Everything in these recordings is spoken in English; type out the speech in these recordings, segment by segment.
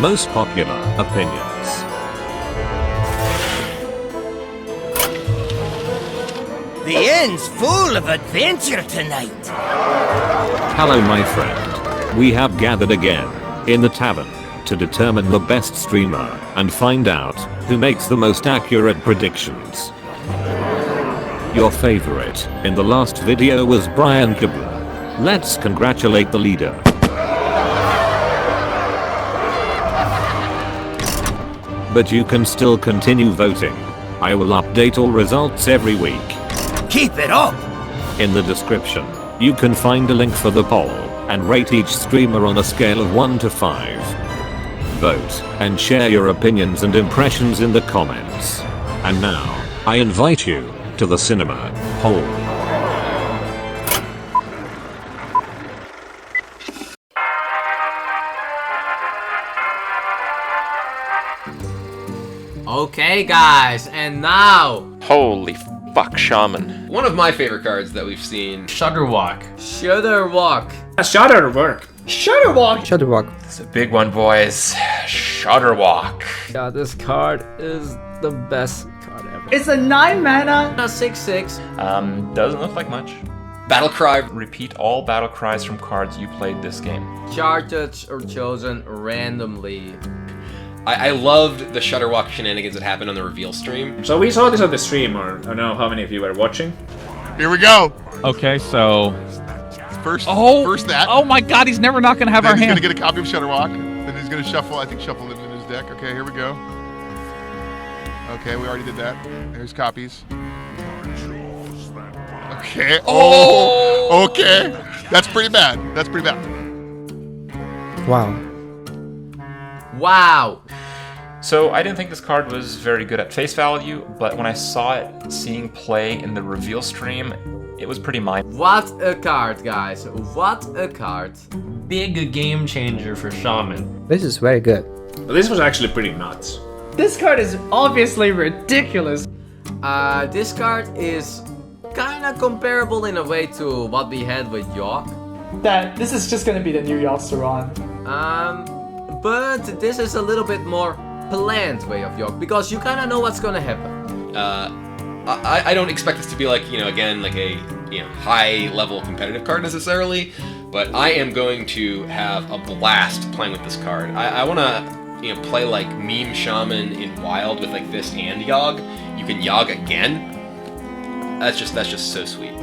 Most popular opinions. The inn's full of adventure tonight. Hello my friend. We have gathered again in the tavern to determine the best streamer and find out who makes the most accurate predictions. Your favorite in the last video was Brian Kibler. Let's congratulate the leader. But you can still continue voting. I will update all results every week. Keep it up! In the description, you can find a link for the poll and rate each streamer on a scale of 1 to 5. Vote and share your opinions and impressions in the comments. And now, I invite you to the cinema poll. Okay guys, and now... Holy fuck, Shaman. One of my favorite cards that we've seen. Shudderwock. Shudderwock. Shudderwock. Shudderwock. Shudderwock. It's a big one, boys. Shudderwock. Yeah, this card is the best card ever. It's a 9 mana. A 6/6. Doesn't look like much. Battlecry. Repeat all battle cries from cards you played this game. Charged or chosen randomly. I loved the Shudderwock shenanigans that happened on the reveal stream. So we saw this on the stream, or I don't know how many of you were watching. Here we go. Okay, so First that. Oh my God, he's never not gonna have Then our he's hand. gonna get a copy of Shudderwock. Then he's gonna shuffle. I think shuffle lives in his deck. Okay, here we go. Okay, we already did that. There's copies. Okay. Oh. Okay. That's pretty bad. That's pretty bad. Wow. Wow. So I didn't think this card was very good at face value, but when I saw it seeing play in the reveal stream, it was pretty mind. What a card, guys. What a card. Big game changer for Shaman. This is very good. But this was actually pretty nuts. This card is obviously ridiculous. This card is kinda comparable in a way to what we had with York. This is just gonna be the new Yogg-Saron. But this is a little bit more planned way of York, because you kinda know what's gonna happen. I don't expect this to be like, again, like a high level competitive card necessarily, but I am going to have a blast playing with this card. I wanna play like meme shaman in wild with like this and Yogg. You can Yogg again. That's just so sweet.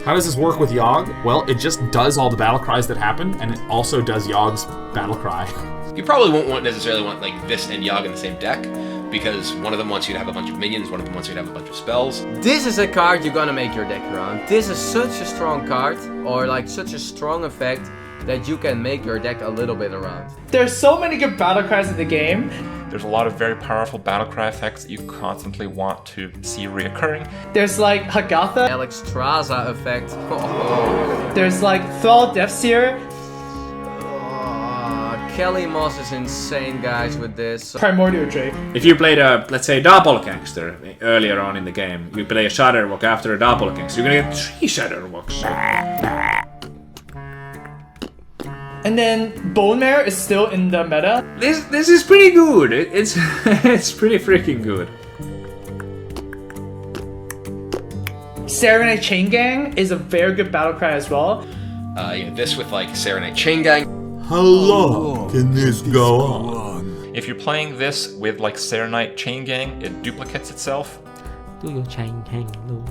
How does this work with Yogg? Well, it just does all the battle cries that happen, and it also does Yogg's battle cry. You probably won't necessarily want like this and Yogg in the same deck, because one of them wants you to have a bunch of minions, one of them wants you to have a bunch of spells. This is a card you're gonna make your deck around. This is such a strong card, or like such a strong effect, that you can make your deck a little bit around. There's so many good battle cries in the game. There's a lot of very powerful battle cry effects that you constantly want to see reoccurring. There's like Hagatha. Alexstrasza effect. There's like Thrall Deathseer. Kelly Moss is insane, guys, with this. Primordial Drake. If you played a, let's say, Doppelgangster earlier on in the game, you play a Shudderwock after a Doppelgangster, you're gonna get 3 Shudderwocks. And then Bone Mare is still in the meta. This is pretty good. It's it's pretty freaking good. Serenade Chain Gang is a very good battle cry as well. This with like Serenade Chain Gang. How long can this go on? If you're playing this with like Serenite Chain Gang, it duplicates itself. Do your chain hang low?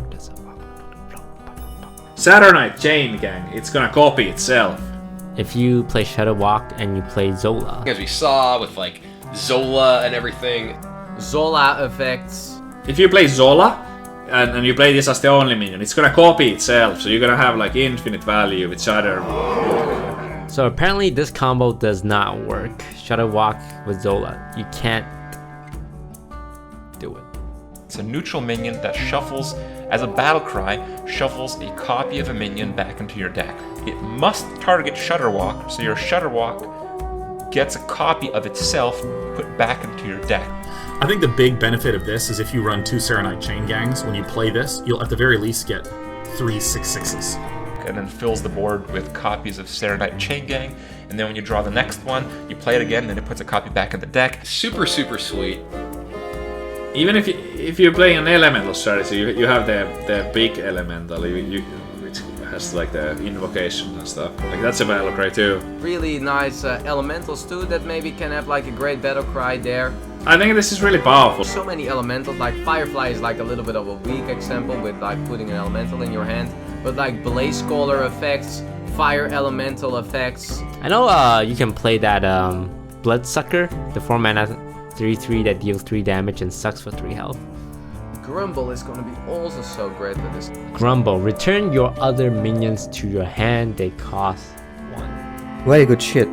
Saturnite Chain Gang. It's gonna copy itself. If you play Shudderwock and you play Zola. As we saw with like Zola and everything. Zola effects. If you play Zola and you play this as the only minion, it's gonna copy itself. So you're gonna have like infinite value with Shudderwock. So apparently this combo does not work. Shudderwock with Zola. You can't do it. It's a neutral minion that shuffles, as a battle cry, shuffles a copy of a minion back into your deck. It must target Shudderwock, so your Shudderwock gets a copy of itself put back into your deck. I think the big benefit of this is if you run 2 Serenite Chain Gangs, when you play this, you'll at the very least get 3 6/6s. and then fills the board with copies of Serenite Chain Gang. And then when you draw the next one, you play it again, and then it puts a copy back in the deck. Super, super sweet. Even if you're playing an elemental strategy, you have the big elemental, which has like the invocation and stuff. Like that's a battle cry too. Really nice elementals too that maybe can have like a great battle cry there. I think this is really powerful. So many elementals, like Firefly is like a little bit of a weak example with like putting an elemental in your hand, but like Blaze Caller effects, Fire Elemental effects. I know you can play that Bloodsucker, the 4-mana 3/3 that deals 3 damage and sucks for 3 health. Grumble is gonna be also so great with this. Grumble, return your other minions to your hand, they cost 1. Very good shit.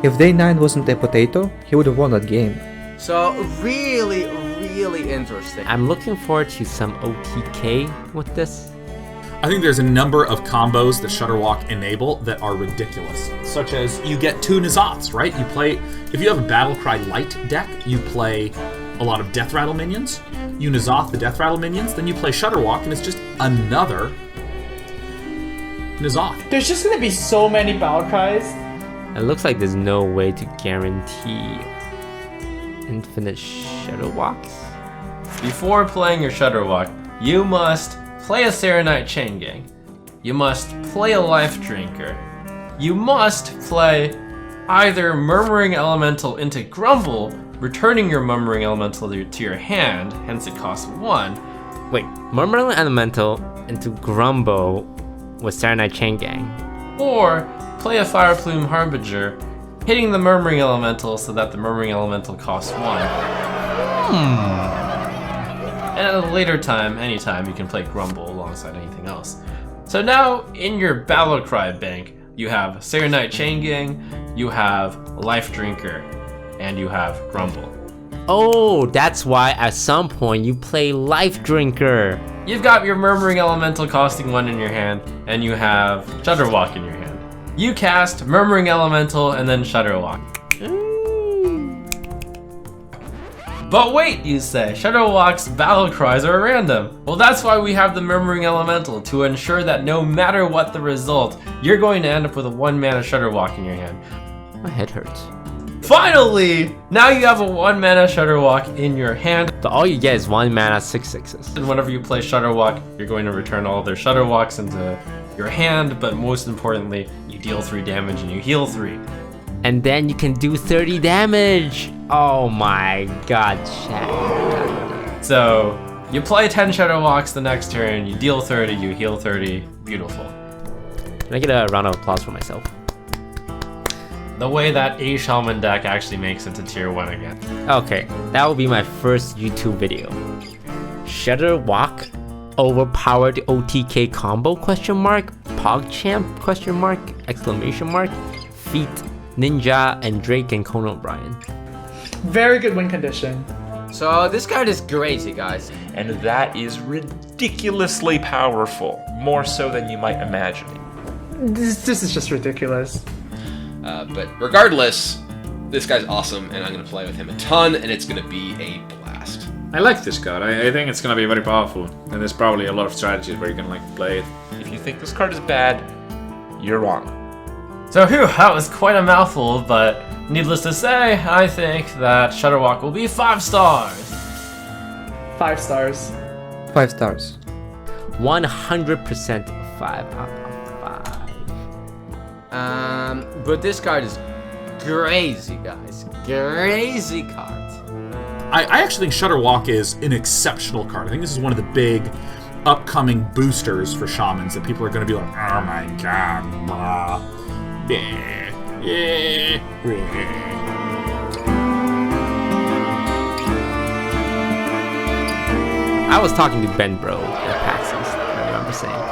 If Day 9 wasn't a potato, he would have won that game. So really, really interesting. I'm looking forward to some OTK with this. I think there's a number of combos that Shudderwock enable that are ridiculous. Such as you get 2 N'Zoths, right? You play, if you have a Battlecry Light deck, you play a lot of Death Rattle minions. You N'Zoth the Death Rattle minions, then you play Shudderwock, and it's just another N'Zoth. There's just gonna be so many battle cries. It looks like there's no way to guarantee infinite Shudderwocks. Before playing your Shudderwock, you must play a Serenite Chain Gang. You must play a Life Drinker. You must play either Murmuring Elemental into Grumble, returning your Murmuring Elemental to your hand, hence it costs 1. Wait, Murmuring Elemental into Grumble with Serenite Chain Gang. Or play a Fire Plume Harbinger, hitting the Murmuring Elemental so that the Murmuring Elemental costs 1. And at a later time, anytime, you can play Grumble alongside anything else. So now, in your Battlecry bank, you have Serenite Chain Gang, you have Life Drinker, and you have Grumble. Oh, that's why at some point you play Life Drinker. You've got your Murmuring Elemental costing 1 in your hand, and you have Shudderwock in your hand. You cast Murmuring Elemental and then Shudderwock. But wait, you say, Shudderwock's battle cries are random. Well, that's why we have the Murmuring Elemental, to ensure that no matter what the result, you're going to end up with a 1-mana Shudderwock in your hand. My head hurts. Finally! Now you have a 1-mana Shudderwock in your hand. So all you get is 1-mana 6/6s. And whenever you play Shudderwock, you're going to return all of their Shudderwocks into your hand, but most importantly, you deal 3 damage and you heal 3. And then you can do 30 damage! Oh my god, chat. So, you play 10 Shudderwocks the next turn, you deal 30, you heal 30. Beautiful. Can I get a round of applause for myself? The way that a Shaman deck actually makes it to tier 1 again. Okay, that will be my first YouTube video. Shudderwock overpowered OTK combo ? PogChamp ? Feat Ninja and Drake and Conan O'Brien. Very good win condition. So this card is crazy, guys. And that is ridiculously powerful. More so than you might imagine. This is just ridiculous. But regardless, this guy's awesome, and I'm going to play with him a ton, and it's going to be a blast. I like this card. I think it's going to be very powerful, and there's probably a lot of strategies where you can like play it. If you think this card is bad, you're wrong. So whew, that was quite a mouthful, but needless to say, I think that Shudderwock will be 5 stars. 5 stars. 5 stars. 100% 5 out of 5. But this card is crazy, guys. Crazy card. I actually think Shudderwock is an exceptional card. I think this is one of the big upcoming boosters for shamans that people are going to be like, oh my god, blah. I was talking to Ben Bro at PAX East. I remember saying,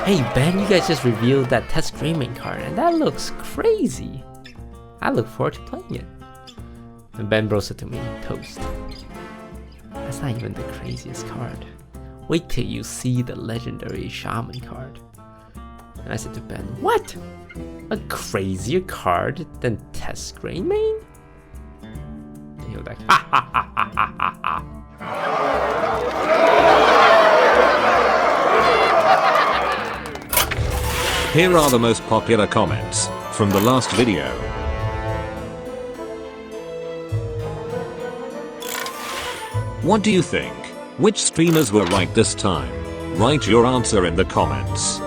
hey Ben, you guys just revealed that test Greymane card and that looks crazy. I look forward to playing it. And Ben Bro said to me, Toast, that's not even the craziest card. Wait till you see the legendary shaman card. And I said to Ben, what? A crazier card than test Greymane? And he was like, ha ha ha ha ha ha ha. Here are the most popular comments from the last video. What do you think? Which streamers were right this time? Write your answer in the comments.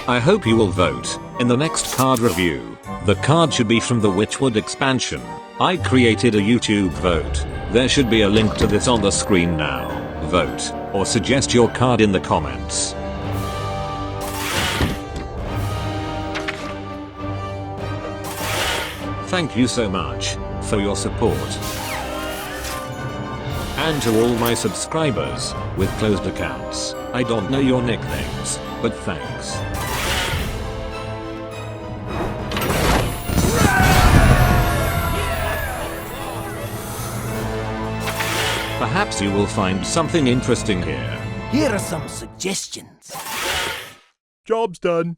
I hope you will vote in the next card review. The card should be from the Witchwood expansion. I created a YouTube vote. There should be a link to this on the screen now. Vote or suggest your card in the comments. Thank you so much for your support. And to all my subscribers with closed accounts, I don't know your nicknames, but thanks. Perhaps you will find something interesting here. Here are some suggestions. Job's done.